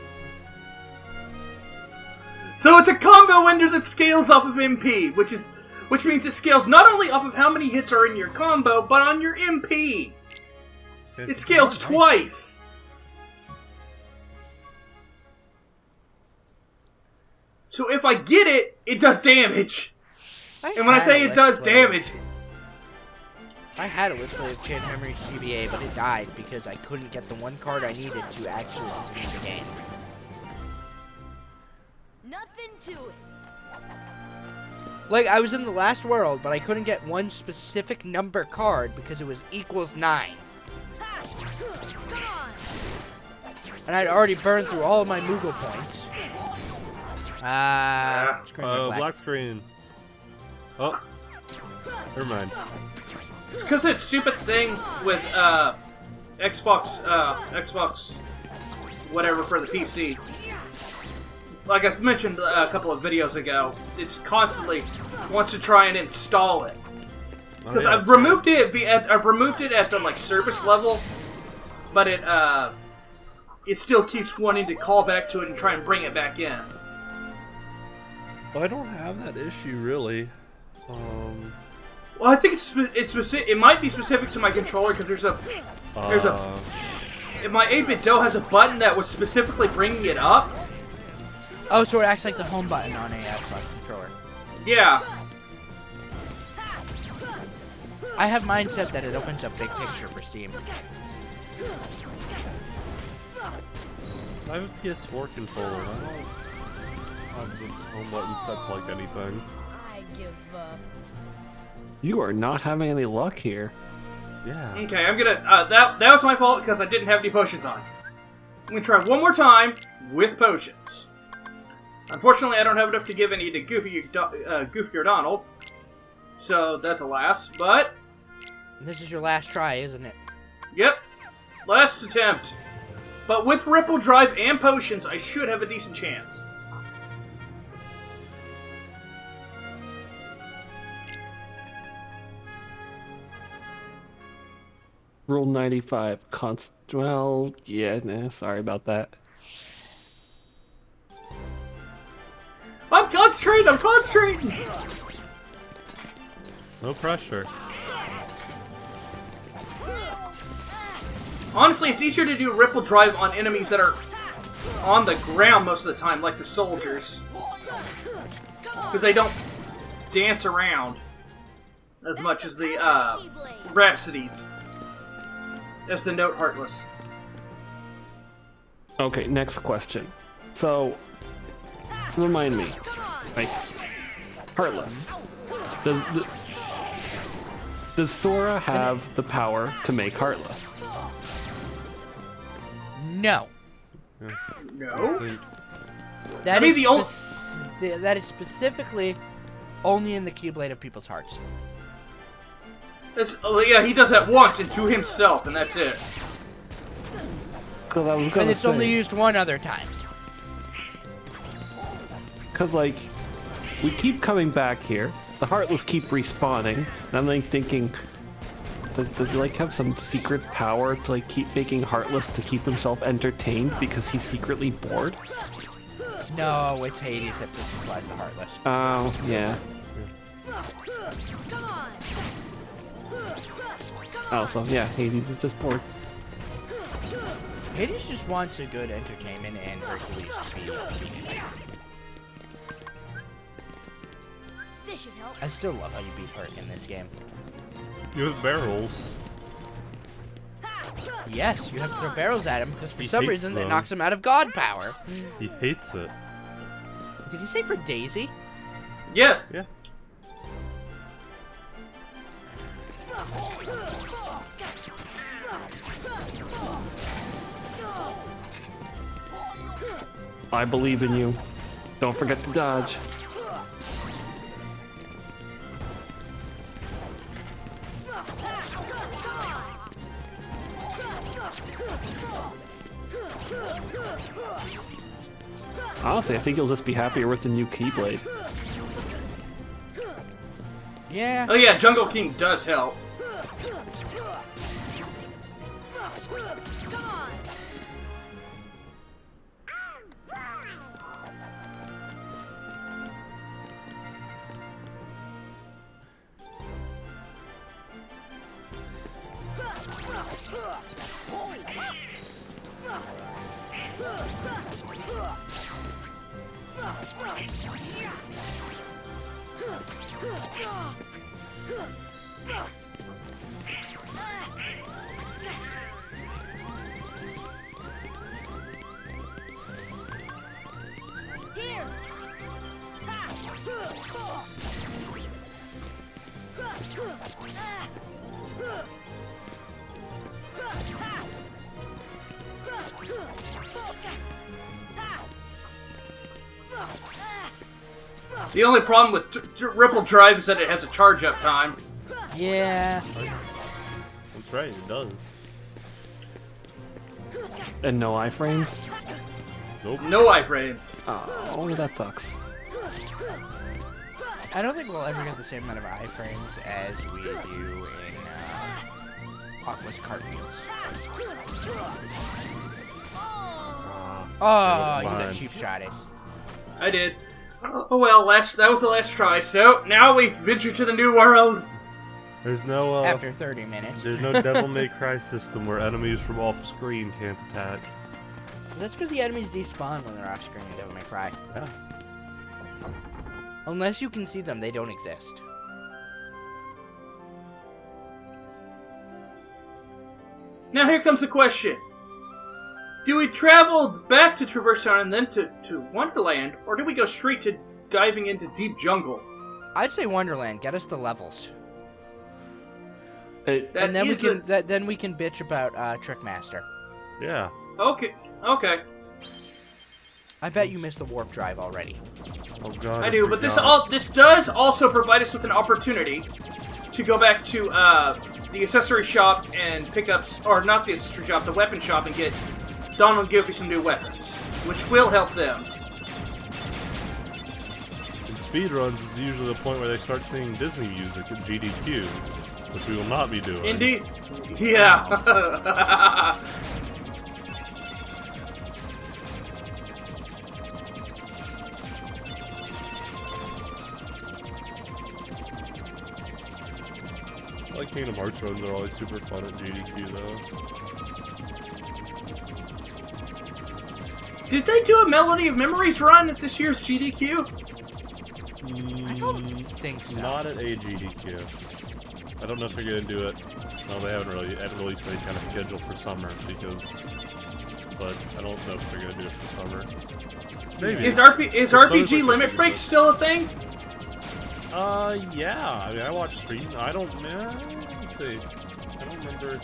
Speaker 1: So it's a combo ender that scales off of MP, which means it scales not only off of how many hits are in your combo, but on your MP. It scales twice. So if I get it, it does damage. And when I say it does damage...
Speaker 2: I had a Let's Play of Chan Henry's CBA, but it died because I couldn't get the one card I needed to actually complete the game.
Speaker 8: Nothing to it.
Speaker 2: Like, I was in the last world, but I couldn't get one specific number card because it was equals 9.
Speaker 8: Come on.
Speaker 2: And I'd already burned through all of my Moogle points. Screen went black.
Speaker 4: Black screen. Oh, never mind.
Speaker 1: It's because that stupid thing with Xbox, whatever for the PC. Like I mentioned a couple of videos ago, it's constantly wants to try and install it. Because I've removed it. I've removed it at the like service level, but it still keeps wanting to call back to it and try and bring it back in.
Speaker 4: Well, I don't have that issue really.
Speaker 1: Well, I think it might be specific to my controller because my 8-bit DOE has a button that was specifically bringing it up.
Speaker 2: Oh, so it acts like the home button on a Xbox controller.
Speaker 1: Yeah.
Speaker 2: I have mine set that it opens up big picture for Steam.
Speaker 4: I have a PS4 controller. I don't have the home button set to like anything.
Speaker 8: I give up.
Speaker 3: You are not having any luck here.
Speaker 4: Yeah.
Speaker 1: Okay, I'm gonna. That was my fault because I didn't have any potions on. I'm gonna try one more time with potions. Unfortunately, I don't have enough to give any to Goofy or Donald, so that's a last. But
Speaker 2: This is your last try, isn't it?
Speaker 1: yep, last attempt. But with Ripple Drive and potions, I should have a decent chance.
Speaker 3: Rule 95. Well, yeah, nah, sorry about that.
Speaker 1: I'm concentrating!
Speaker 4: No pressure.
Speaker 1: Honestly, it's easier to do Ripple Drive on enemies that are on the ground most of the time, like the soldiers. Because they don't dance around as much as the Rhapsodies. As the Note Heartless.
Speaker 3: Okay, next question. So, remind me, like, Heartless. Does Sora have the power to make Heartless?
Speaker 2: No.
Speaker 1: No?
Speaker 2: That
Speaker 1: I mean,
Speaker 2: is that is specifically only in the Keyblade of People's Hearts.
Speaker 1: Yeah, he does that once and to himself, and that's it.
Speaker 2: And it's only used one other time.
Speaker 3: Because, like, we keep coming back here. The Heartless keep respawning. And I'm, like, thinking, does he, like, have some secret power to, like, keep making Heartless to keep himself entertained because he's secretly bored?
Speaker 2: No, it's Hades that supplies the Heartless.
Speaker 3: Oh, yeah. Oh, so, yeah, Hades is just bored.
Speaker 2: Hades just wants a good entertainment and Hercules to be obedient.
Speaker 8: This should help.
Speaker 2: I still love how you beat Hurt in this game.
Speaker 4: You have barrels.
Speaker 2: Yes, you have to throw barrels at him because for
Speaker 4: He
Speaker 2: some
Speaker 4: hates
Speaker 2: reason that
Speaker 4: them.
Speaker 2: knocks him out of God power.
Speaker 4: He hates it.
Speaker 2: Did he say for Daisy?
Speaker 1: Yes.
Speaker 4: Yeah.
Speaker 3: I believe in you. Don't forget to dodge. Honestly, I think you'll just be happier with the new Keyblade.
Speaker 2: Yeah.
Speaker 1: Oh yeah, Jungle King does help. The only problem with Ripple Drive is that it has a charge-up time.
Speaker 2: Yeah.
Speaker 4: That's right, it does.
Speaker 3: And no iframes?
Speaker 4: Nope.
Speaker 1: No iframes.
Speaker 3: Oh, that sucks.
Speaker 2: I don't think we'll ever get the same amount of iframes as we do in Aqua's Cartwheels. Oh, you got cheap shotted.
Speaker 1: I did. Oh well, that was the last try. So now we venture to the new world.
Speaker 4: There's no
Speaker 2: After 30 minutes.
Speaker 4: There's no Devil May Cry system where enemies from off screen can't attack.
Speaker 2: That's because the enemies despawn when they're off screen in Devil May Cry.
Speaker 4: Yeah.
Speaker 2: Unless you can see them, they don't exist.
Speaker 1: Now here comes the question. Do we travel back to Traverse Town and then to Wonderland, or do we go straight to diving into Deep Jungle?
Speaker 2: I'd say Wonderland. Get us the levels.
Speaker 3: It,
Speaker 2: And then we can bitch about Trickmaster.
Speaker 4: Yeah.
Speaker 1: Okay.
Speaker 2: I bet you missed the warp drive already.
Speaker 4: Oh god.
Speaker 1: I do, but
Speaker 4: forgot.
Speaker 1: this does also provide us with an opportunity to go back to the accessory shop and pick up, or not the accessory shop, the weapon shop, and get Donald and Goofy some new weapons, which will help them.
Speaker 4: In speedruns is usually the point where they start singing Disney music at GDQ, which we will not be doing.
Speaker 1: Indeed. Yeah.
Speaker 4: I like Kingdom Hearts runs are always super fun at GDQ though.
Speaker 1: Did they do a Melody of Memories run at this year's GDQ?
Speaker 2: I don't think so.
Speaker 4: Not at a GDQ. I don't know if they're gonna do it. No, they haven't released any kind of schedule for summer but I don't know if they're gonna do it for summer. Maybe.
Speaker 1: Is RPG Limit Break still a thing?
Speaker 4: Yeah. I mean, I watched streams. I don't. Let's see. I don't remember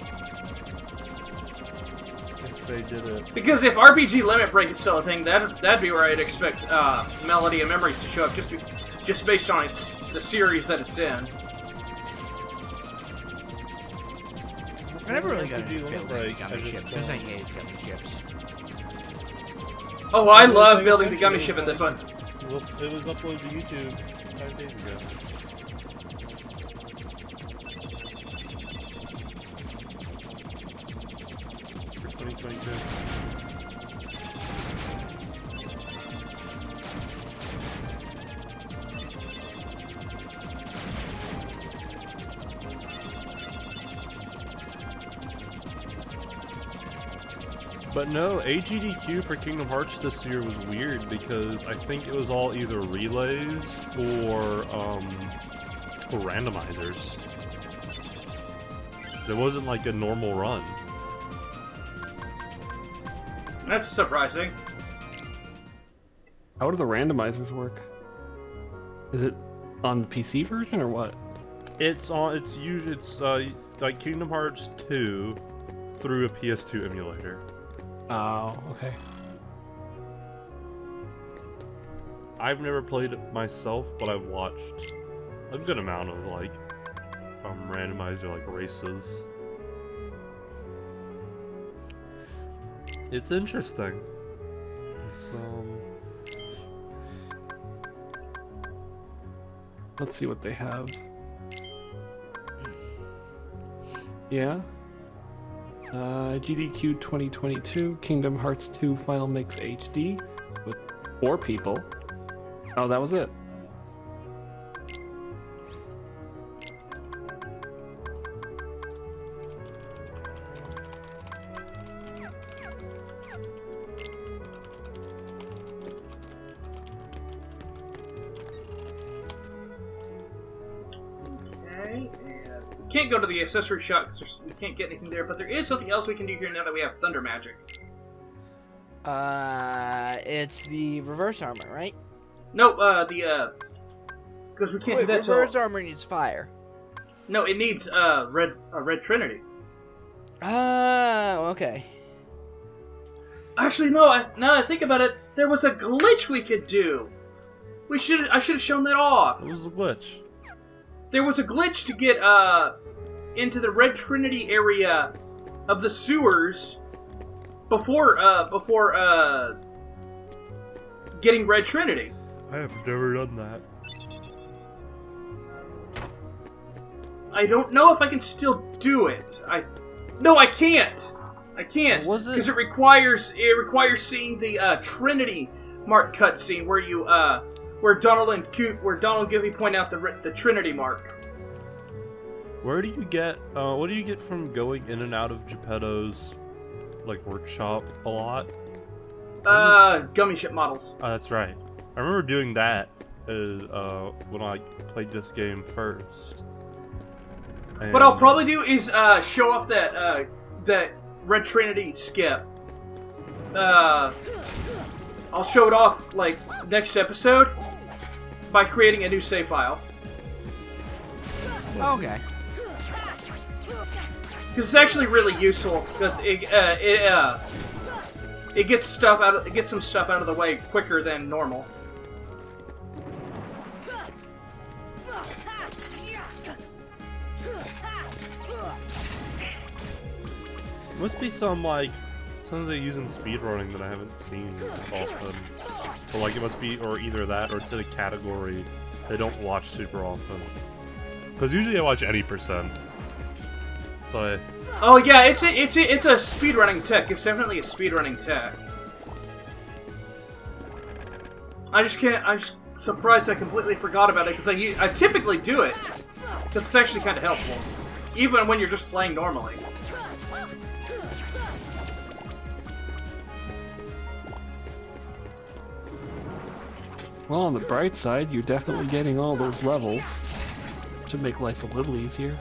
Speaker 4: if they did it.
Speaker 1: Because if RPG Limit Break is still a thing, that'd be where I'd expect Melody of Memories to show up, just based on the series that it's in.
Speaker 2: I never really got into
Speaker 4: RPG Limit
Speaker 2: building
Speaker 4: Break,
Speaker 2: gummy ships because I hate gummy ships.
Speaker 1: Oh, I love building the gummy ship in this one.
Speaker 4: Well, it was uploaded to YouTube 5 days ago. For 2022. But no, AGDQ for Kingdom Hearts this year was weird because I think it was all either relays or randomizers. There wasn't like a normal run.
Speaker 1: That's surprising.
Speaker 3: how do the randomizers work? Is it on the PC version or what?
Speaker 4: It's like Kingdom Hearts 2 through a PS2 emulator.
Speaker 3: Oh, okay.
Speaker 4: I've never played it myself, but I've watched a good amount of like randomizer like races. It's interesting. It's
Speaker 3: Let's see what they have. Yeah. GDQ 2022, Kingdom Hearts 2 Final Mix HD with 4 people. Oh, that was it.
Speaker 1: Okay, and we can't go to the accessory shop because we can't get anything there, but there is something else we can do here now that we have Thunder Magic.
Speaker 2: It's the reverse armor, right?
Speaker 1: No, because we can't do that till...
Speaker 2: reverse armor needs fire.
Speaker 1: No, it needs, Red Trinity.
Speaker 2: Oh, okay.
Speaker 1: Actually, no. Now that I think about it, there was a glitch we could do. I should have shown that off.
Speaker 4: What was the glitch?
Speaker 1: There was a glitch to get into the Red Trinity area of the sewers before getting Red Trinity.
Speaker 4: I have never done that.
Speaker 1: I don't know if I can still do it. No, I can't. I can't.
Speaker 4: What was it?
Speaker 1: Because it requires seeing the Trinity mark cutscene where Donald and Goofy point out the Trinity mark.
Speaker 4: Where do you get, what do you get from going in and out of Geppetto's, like, workshop a lot?
Speaker 1: Gummy ship models.
Speaker 4: Oh, that's right. I remember doing that when I played this game first. And
Speaker 1: What I'll probably do is show off that Red Trinity skip. I'll show it off, like, next episode by creating a new save file.
Speaker 2: Okay.
Speaker 1: Because it's actually really useful, because it gets some stuff out of the way quicker than normal.
Speaker 4: Must be something they use in speedrunning that I haven't seen often. Or like it must be, or either that, or it's in a category they don't watch super often. Because usually I watch any percent. So
Speaker 1: Oh yeah, it's a speedrunning tech. It's definitely a speedrunning tech. I'm just surprised I completely forgot about it, because I typically do it. Because it's actually kind of helpful. Even when you're just playing normally.
Speaker 3: Well, on the bright side, you're definitely getting all those levels. Should make life a little easier.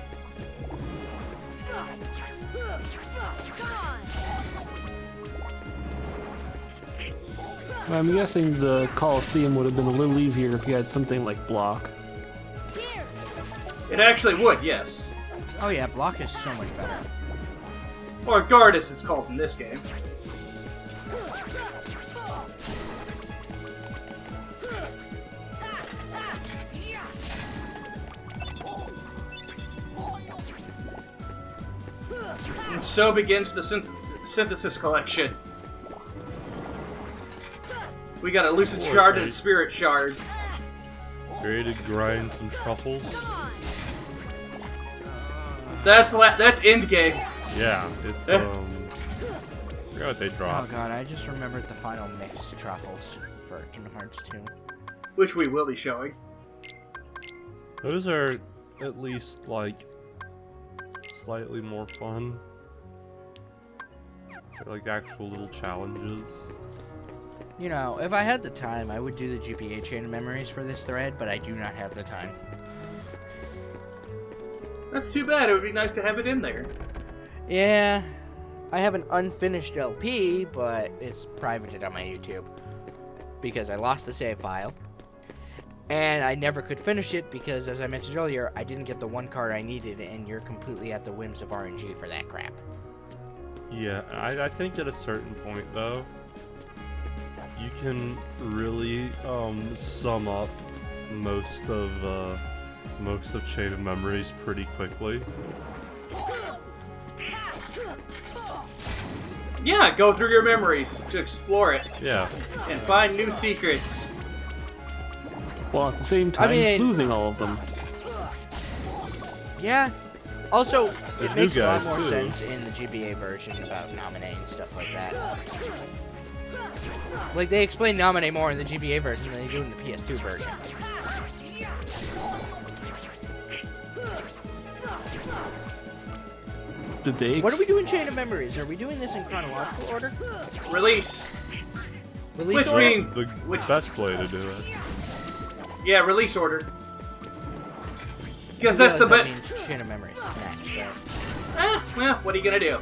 Speaker 3: I'm guessing the Coliseum would have been a little easier if you had something like block.
Speaker 1: It actually would, yes.
Speaker 2: Oh yeah, block is so much better.
Speaker 1: Or guard, as it's called in this game. And so begins the synthesis collection. We got a lucid shard and a spirit shard.
Speaker 4: ready to grind some truffles?
Speaker 1: That's end game.
Speaker 4: Yeah, it's I forgot what they
Speaker 2: Oh
Speaker 4: dropped.
Speaker 2: god, I just remembered the final mixed truffles for Kingdom Hearts 2.
Speaker 1: Which we will be showing.
Speaker 4: Those are at least like slightly more fun. They're like actual little challenges.
Speaker 2: You know, if I had the time, I would do the GBA chain of memories for this thread, but I do not have the time.
Speaker 1: That's too bad. It would be nice to have it in there.
Speaker 2: Yeah, I have an unfinished LP, but it's privated on my YouTube because I lost the save file. And I never could finish it because, as I mentioned earlier, I didn't get the one card I needed, and you're completely at the whims of RNG for that crap.
Speaker 4: Yeah, I think at a certain point though, you can really sum up most of Chain of Memories pretty quickly.
Speaker 1: Yeah, go through your memories to explore it.
Speaker 4: Yeah.
Speaker 1: And find new secrets.
Speaker 3: While at the same time losing all of them.
Speaker 2: Yeah. Also, it makes a lot
Speaker 4: guys,
Speaker 2: more
Speaker 4: too.
Speaker 2: sense in the GBA version about nominating stuff like that. Like, they explain nominate more in the GBA version than they do in the PS2 version.
Speaker 3: Did they?
Speaker 2: What are we doing Chain of Memories? Are we doing this in chronological order?
Speaker 1: Release.
Speaker 2: Release
Speaker 1: Which
Speaker 2: order?
Speaker 1: mean,
Speaker 4: The best way to do it.
Speaker 1: yeah, release order. Because
Speaker 2: I
Speaker 1: that's the
Speaker 2: realize
Speaker 1: best.
Speaker 2: that means Chain of Memories is next, so.
Speaker 1: Well, what are you gonna do?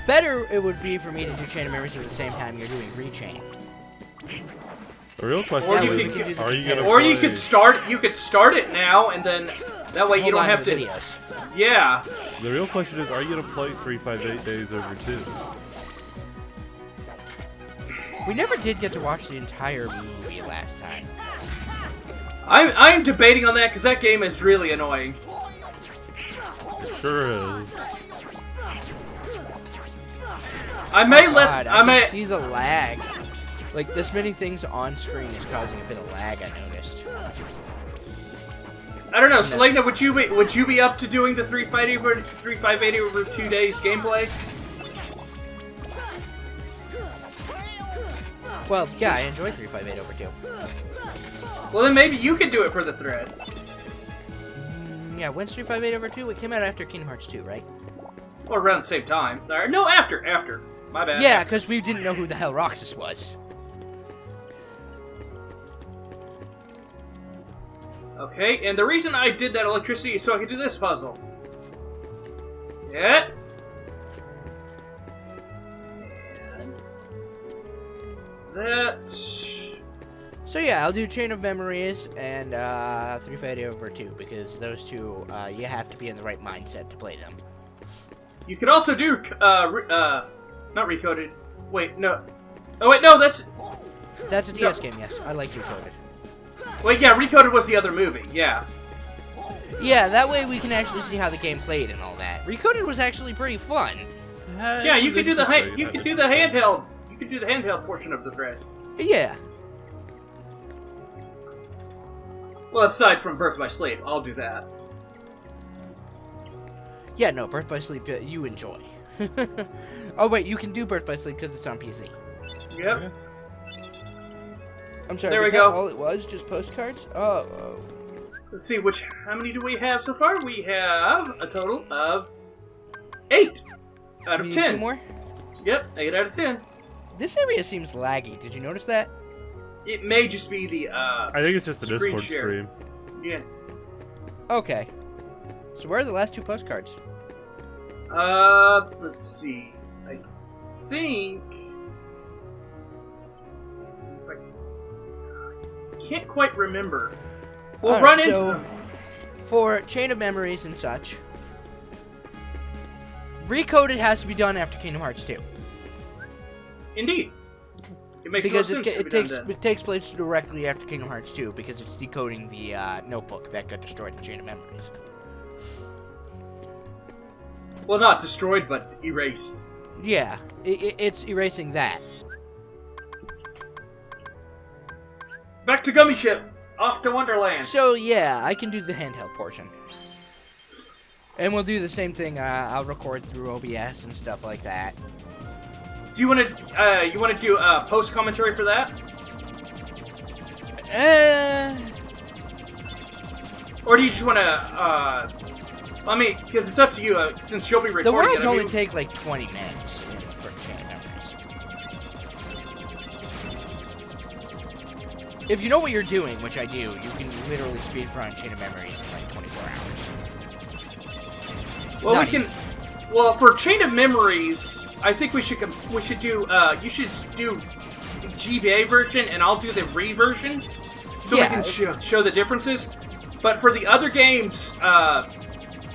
Speaker 2: Better it would be for me to do Chain of Memories at the same time you're doing Rechain.
Speaker 4: The real question
Speaker 1: Or
Speaker 4: is,
Speaker 1: you could,
Speaker 4: are you gonna
Speaker 1: or
Speaker 4: play...
Speaker 1: you could start. You could start it now and then That way you
Speaker 2: Hold
Speaker 1: don't
Speaker 2: on
Speaker 1: have
Speaker 2: the
Speaker 1: to.
Speaker 2: videos.
Speaker 1: Yeah.
Speaker 4: The real question is, are you gonna play 358 Days Over 2?
Speaker 2: We never did get to watch the entire movie last time.
Speaker 1: I'm debating on that because that game is really annoying.
Speaker 4: Sure is.
Speaker 1: I may
Speaker 2: God,
Speaker 1: I may.
Speaker 2: can see the lag. Like, this many things on screen is causing a bit of lag, I noticed.
Speaker 1: I don't know, Selena, would you be up to doing the 358 over 2 days gameplay?
Speaker 2: Well, yeah, I enjoy 358 over 2.
Speaker 1: Well, then maybe you could do it for the thread.
Speaker 2: Yeah, when's 358 over 2? It came out after Kingdom Hearts 2, right?
Speaker 1: Or around the same time. Or, no, after. My bad.
Speaker 2: Yeah, because we didn't know who the hell Roxas was.
Speaker 1: Okay, and the reason I did that electricity is so I could do this puzzle. Yeah. And that.
Speaker 2: So yeah, I'll do Chain of Memories and 358 over 2, because those two, you have to be in the right mindset to play them.
Speaker 1: You could also do, not Recoded. Wait, no. Oh, wait, no, that's...
Speaker 2: That's a DS game, yes. I like Recoded.
Speaker 1: Wait, yeah, Recoded was the other movie, yeah.
Speaker 2: Yeah, that way we can actually see how the game played and all that. Recoded was actually pretty fun.
Speaker 1: Yeah, you could do the handheld. You could do the handheld portion of the thread.
Speaker 2: Yeah.
Speaker 1: Well, aside from Birth by Sleep, I'll do that.
Speaker 2: Yeah, no, Birth by Sleep, you enjoy. Oh wait, you can do Birth by Sleep because it's on PC.
Speaker 1: Yep.
Speaker 2: I'm sorry,
Speaker 1: There
Speaker 2: was
Speaker 1: we
Speaker 2: that
Speaker 1: go.
Speaker 2: all it was? Just postcards? Oh.
Speaker 1: Let's see, how many do we have so far? We have a total of 8 out of
Speaker 2: Need
Speaker 1: 10.
Speaker 2: 2 more?
Speaker 1: Yep, 8 out of 10.
Speaker 2: This area seems laggy. Did you notice that?
Speaker 1: It may just be the,
Speaker 4: I think it's just the
Speaker 1: screen
Speaker 4: Discord
Speaker 1: share.
Speaker 4: stream.
Speaker 1: Yeah.
Speaker 2: Okay. So where are the last 2 postcards?
Speaker 1: Let's see. I think... Let's see if I can't quite remember. We'll
Speaker 2: Alright,
Speaker 1: run into
Speaker 2: so
Speaker 1: them.
Speaker 2: For Chain of Memories and such, Recoded has to be done after Kingdom Hearts 2.
Speaker 1: Indeed. It makes
Speaker 2: Because
Speaker 1: no sense to be done then.
Speaker 2: it takes place directly after Kingdom Hearts 2, because it's decoding the notebook that got destroyed in Chain of Memories.
Speaker 1: Well, not destroyed, but erased.
Speaker 2: Yeah, it's erasing that.
Speaker 1: Back to Gummy Ship! Off to Wonderland!
Speaker 2: So yeah, I can do the handheld portion. And we'll do the same thing, I'll record through OBS and stuff like that.
Speaker 1: Do you want to do post commentary for that? Or do you just want to, I mean, because it's up to you, since you'll be recording
Speaker 2: The world
Speaker 1: it.
Speaker 2: can only take like 20 minutes for Chain of Memories. If you know what you're doing, which I do, you can literally speedrun Chain of Memories in like 24 hours.
Speaker 1: Well,
Speaker 2: Not
Speaker 1: we can.
Speaker 2: even.
Speaker 1: Well, for Chain of Memories, I think we should do. You should do GBA version, and I'll do the Re version, so we can show the differences. But for the other games,
Speaker 2: oh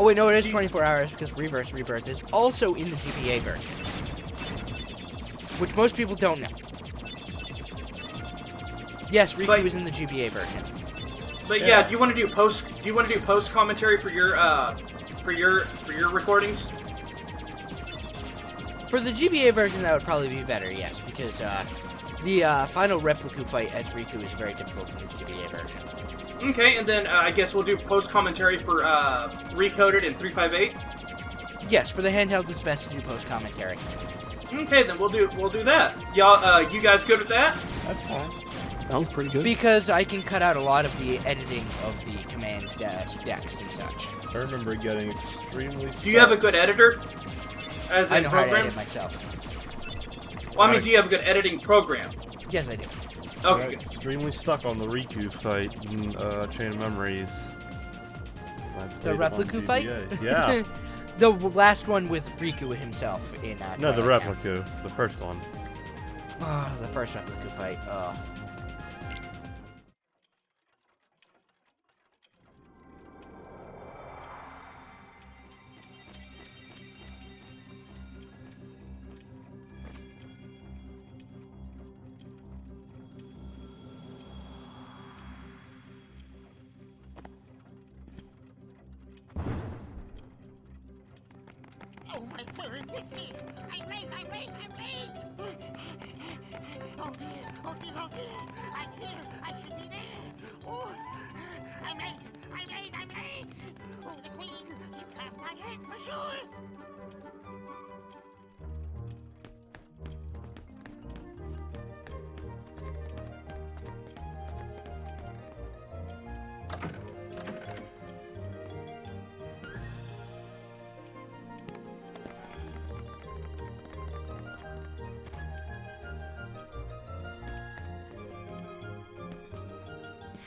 Speaker 2: wait, no, it is 24 hours because Reverse Rebirth is also in the GBA version, which most people don't know. Yes, Riku is in the GBA version.
Speaker 1: But yeah, do you want to do post commentary for your recordings?
Speaker 2: For the GBA version, that would probably be better, yes, because the final Repliku fight as Riku is very difficult in the GBA version.
Speaker 1: Okay, and then I guess we'll do post commentary for Recoded and 358.
Speaker 2: Yes, for the handheld, it's best to do post commentary.
Speaker 1: Okay, then we'll do that. Y'all, you guys good with that?
Speaker 3: That's fine. Sounds pretty good.
Speaker 2: Because I can cut out a lot of the editing of the command decks and such.
Speaker 4: I remember getting extremely.
Speaker 1: Do you have a good editor? As
Speaker 2: I
Speaker 1: in
Speaker 2: know how to
Speaker 1: program?
Speaker 2: edit myself.
Speaker 1: Well, I mean, do you have a good editing program?
Speaker 2: Yes, I do.
Speaker 1: Okay,
Speaker 4: I got extremely stuck on the Riku fight in Chain of Memories.
Speaker 2: The Repliku fight?
Speaker 4: Yeah.
Speaker 2: The last one with Riku himself in
Speaker 4: No, the
Speaker 2: Twilight Town.
Speaker 4: Repliku. The first one.
Speaker 2: Oh, the first Repliku fight. Oh.
Speaker 6: Oh, my fur, what's this? I'm late. Oh, dear. Oh, I'm here. I should be there. Oh, I'm late. Oh, the queen. She'll have my head for sure.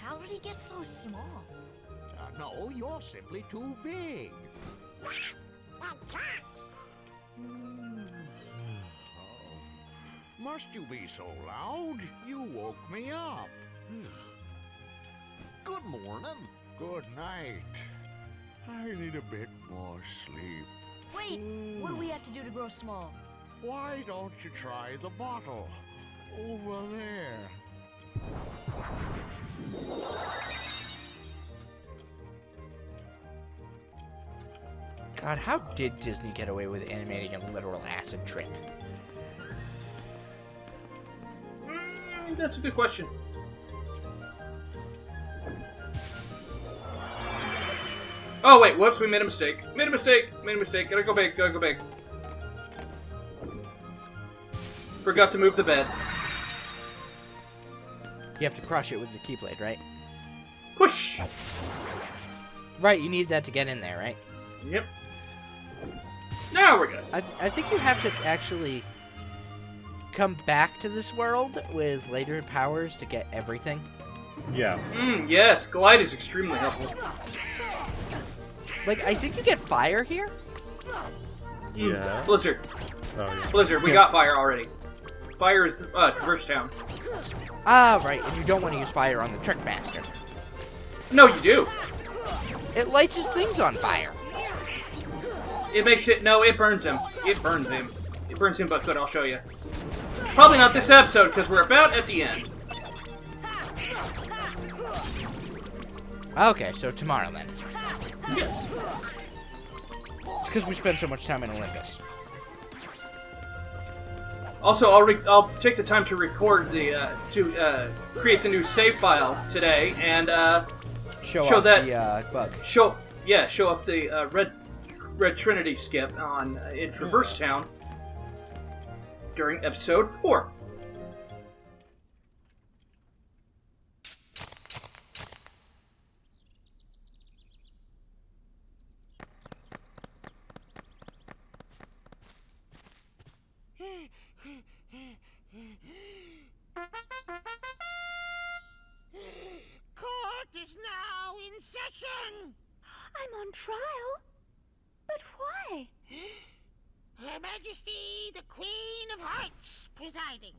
Speaker 8: How did he get so small?
Speaker 7: No, you're simply too big.
Speaker 6: That talks.
Speaker 7: Must you be so loud? You woke me up. Good morning. Good night. I need a bit more sleep.
Speaker 8: Wait, what do we have to do to grow small?
Speaker 7: Why don't you try the bottle? Over there.
Speaker 2: God, how did Disney get away with animating a literal acid trip?
Speaker 1: That's a good question. Oh, wait, whoops, we made a mistake. Gotta go big. Forgot to move the bed.
Speaker 2: You have to crush it with the keyblade, right?
Speaker 1: Push!
Speaker 2: Right, you need that to get in there, right?
Speaker 1: Yep. Now we're good.
Speaker 2: I think you have to actually come back to this world with later powers to get everything.
Speaker 4: Yes.
Speaker 1: Yes, glide is extremely helpful.
Speaker 2: Like, I think you get fire here?
Speaker 4: Yeah.
Speaker 1: Blizzard.
Speaker 4: Oh, yeah.
Speaker 1: Blizzard, we got fire already. Fire is, Traverse Town.
Speaker 2: Ah, right, and you don't want to use fire on the Trickmaster.
Speaker 1: No, you do.
Speaker 2: It lights his things on fire.
Speaker 1: It makes it, no, it burns him. It burns him, but good, I'll show you. Probably not this episode, because we're about at the end.
Speaker 2: Okay, so tomorrow then.
Speaker 1: Yes.
Speaker 2: It's because we spend so much time in Olympus.
Speaker 1: Also, I'll take the time to record to create the new save file today, and
Speaker 2: Show
Speaker 1: show
Speaker 2: off
Speaker 1: that
Speaker 2: the bug.
Speaker 1: show off the Red Trinity skip on in Traverse Town during episode 4.
Speaker 6: Court is now in session.
Speaker 10: I'm on trial? But why?
Speaker 6: Her Majesty, the Queen of Hearts, presiding.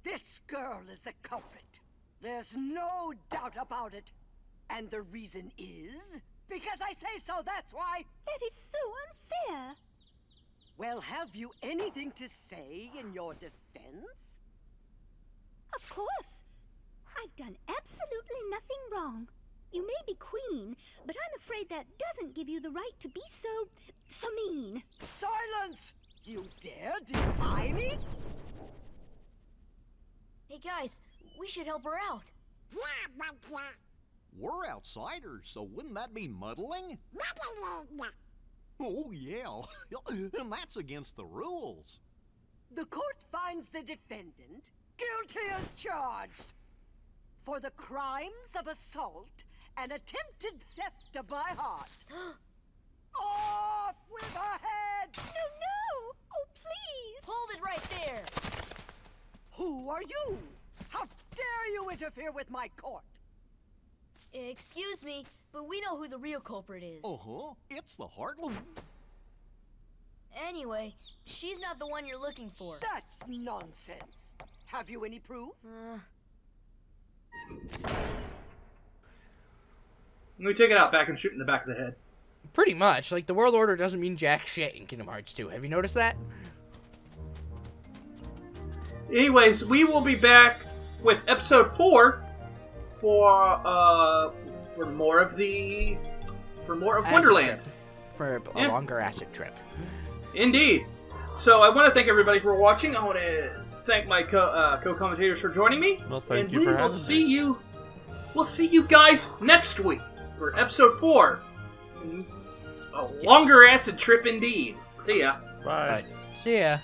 Speaker 11: This girl is the culprit. There's no doubt about it. And the reason is because I say so, that's why.
Speaker 10: That is so unfair.
Speaker 11: Well, have you anything to say in your defense?
Speaker 10: Of course. I've done absolutely nothing wrong. You may be queen, but I'm afraid that doesn't give you the right to be so mean.
Speaker 11: Silence! You dare defy me?
Speaker 8: Hey guys, we should help her out.
Speaker 6: Yeah, but
Speaker 7: We're outsiders, so wouldn't that be muddling?
Speaker 6: muddling.
Speaker 7: Oh, yeah. And that's against the rules.
Speaker 11: The court finds the defendant guilty as charged for the crimes of assault and attempted theft of my heart. Off with her head!
Speaker 10: No! Oh, please!
Speaker 8: Hold it right there!
Speaker 11: Who are you? How dare you interfere with my court?
Speaker 8: Excuse me, but we know who the real culprit is.
Speaker 7: Uh-huh. It's the Heartland.
Speaker 8: Anyway, she's not the one you're looking for.
Speaker 11: That's nonsense. Have you any proof?
Speaker 1: We take it out back and shoot in the back of the head.
Speaker 2: Pretty much. Like, the World Order doesn't mean jack shit in Kingdom Hearts 2. Have you noticed that?
Speaker 1: Anyways, we will be back with episode 4 for more of the for more of
Speaker 2: Acid
Speaker 1: Wonderland.
Speaker 2: trip. For a longer acid trip.
Speaker 1: Indeed. So I want to thank everybody for watching. I want to thank my co-commentators for joining me.
Speaker 4: Well, thank you
Speaker 1: we
Speaker 4: for
Speaker 1: will
Speaker 4: having
Speaker 1: see
Speaker 4: me.
Speaker 1: you. We'll see you guys next week for episode 4. A longer acid trip indeed. See ya.
Speaker 4: Bye.
Speaker 2: See ya.